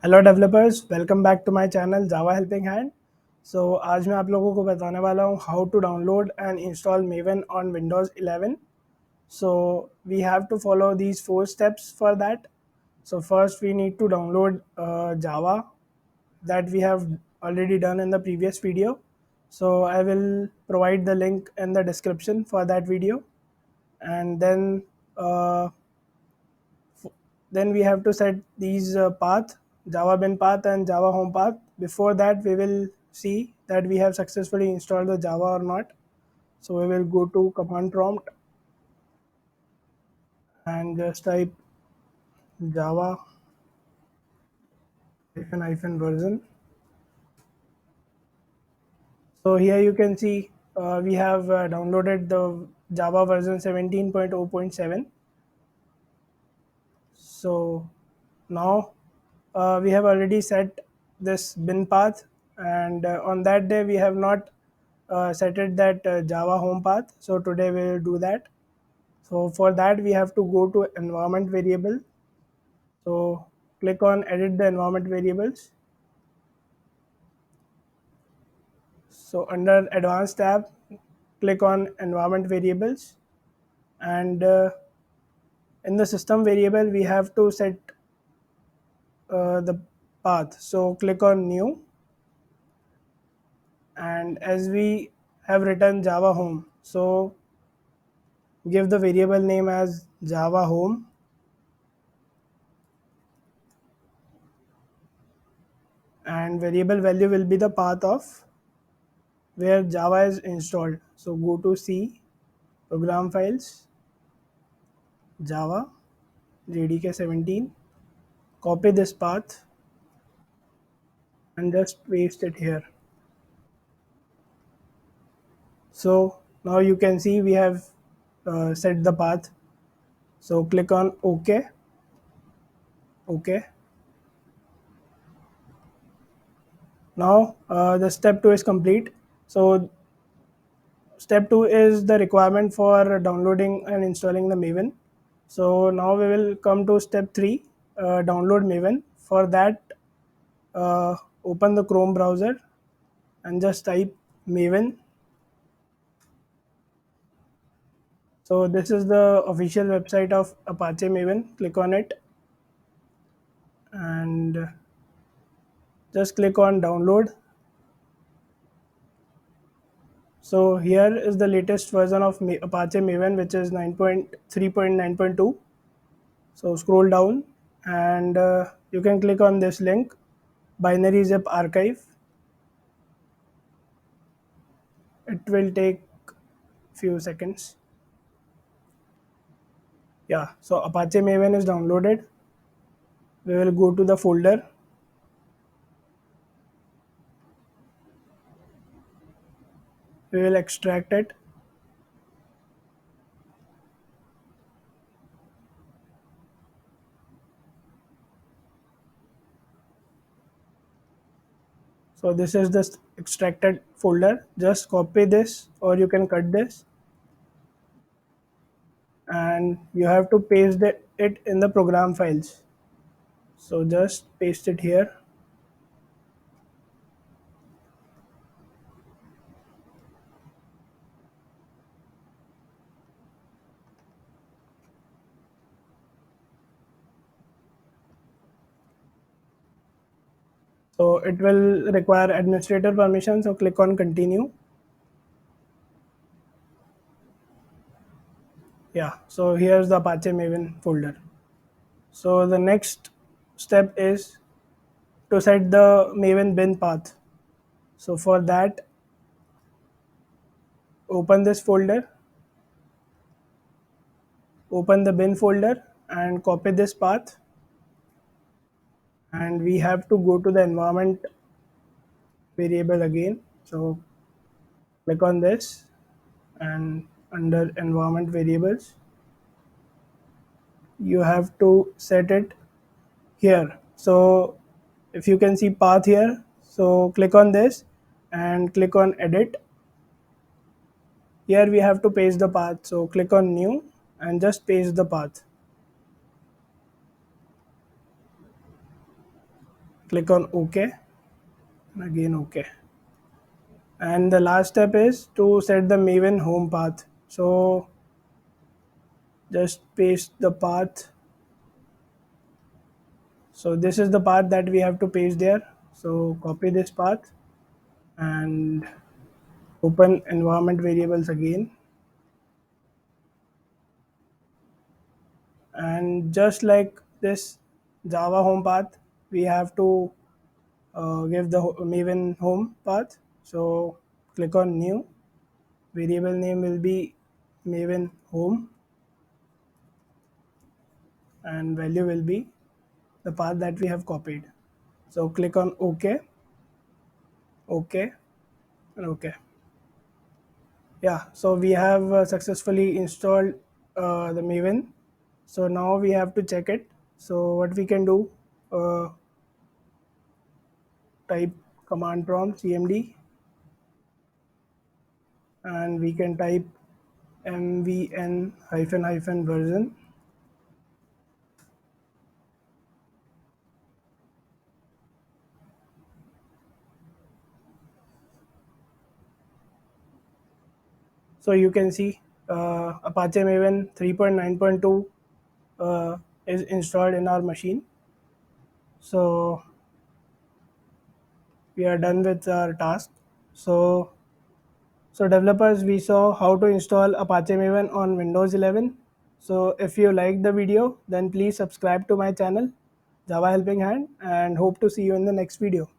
Hello developers, welcome back to my channel Java helping hand. आज मैं आप लोगों को बताने वाला हूँ how to download and install Maven on Windows 11। So we have to follow these 4 steps for that. So first we need to download Java that we have already done in the previous video. So I will provide the link in the description for that video. And uh, then we have to set these path, java bin path and java home path. Before that we will see that we have successfully installed the java or not. So we will go to command prompt and just type java hyphen version. So here you can see we have downloaded the java version 17.0.7. So now we have already set this bin path, and on that day we have not set it that java home path. So today we will do that. So for that we have to go to environment variable. So click on edit the environment variables. So under advanced tab, click on environment variables, and in the system variable we have to set the path. So click on new, and as we have written java home, so give the variable name as java home, and variable value will be the path of where java is installed. So go to c, program files, java jdk 17, copy this path and just paste it here. So now you can see we have set the path. So click on OK. Now the step 2 is complete. So step 2 is the requirement for downloading and installing the Maven. So now we will come to step 3, download Maven. For that, open the Chrome browser and just type Maven. So this is the official website of Apache Maven. Click on it and just click on download. So here is the latest version of Apache Maven, which is 9.3.9.2. So scroll down and you can click on this link, binary zip archive. It will take few seconds. Yeah, so Apache Maven is downloaded. We will go to the folder. We will extract it. So this is the extracted folder. Just copy this or you can cut this, and you have to paste it in the program files. So just paste it here. So it will require administrator permission. So click on continue. Yeah, so here's the Apache Maven folder. So the next step is to set the Maven bin path. So for that, open this folder, open the bin folder and copy this path. And we have to go to the environment variable again. So click on this and under environment variables, you have to set it here. So if you can see path here, so click on this and click on edit. Here we have to paste the path. So click on new and just paste the path. Click on OK and again OK. And the last step is to set the Maven home path. So just paste the path. So this is the path that we have to paste there. So copy this path and open environment variables again. And just like this Java home path, we have to give the Maven home path. So click on new. Variable name will be Maven home and value will be the path that we have copied. So click on OK, OK, and OK. Yeah, so we have successfully installed the Maven. So now we have to check it. So what we can do, uh, type command prompt cmd and we can type mvn hyphen hyphen version. So you can see Apache Maven 3.9.2 is installed in our machine. So we are done with our task. So developers, we saw how to install Apache Maven on Windows 11. So if you like the video, then please subscribe to my channel, Java Helping Hand, and hope to see you in the next video.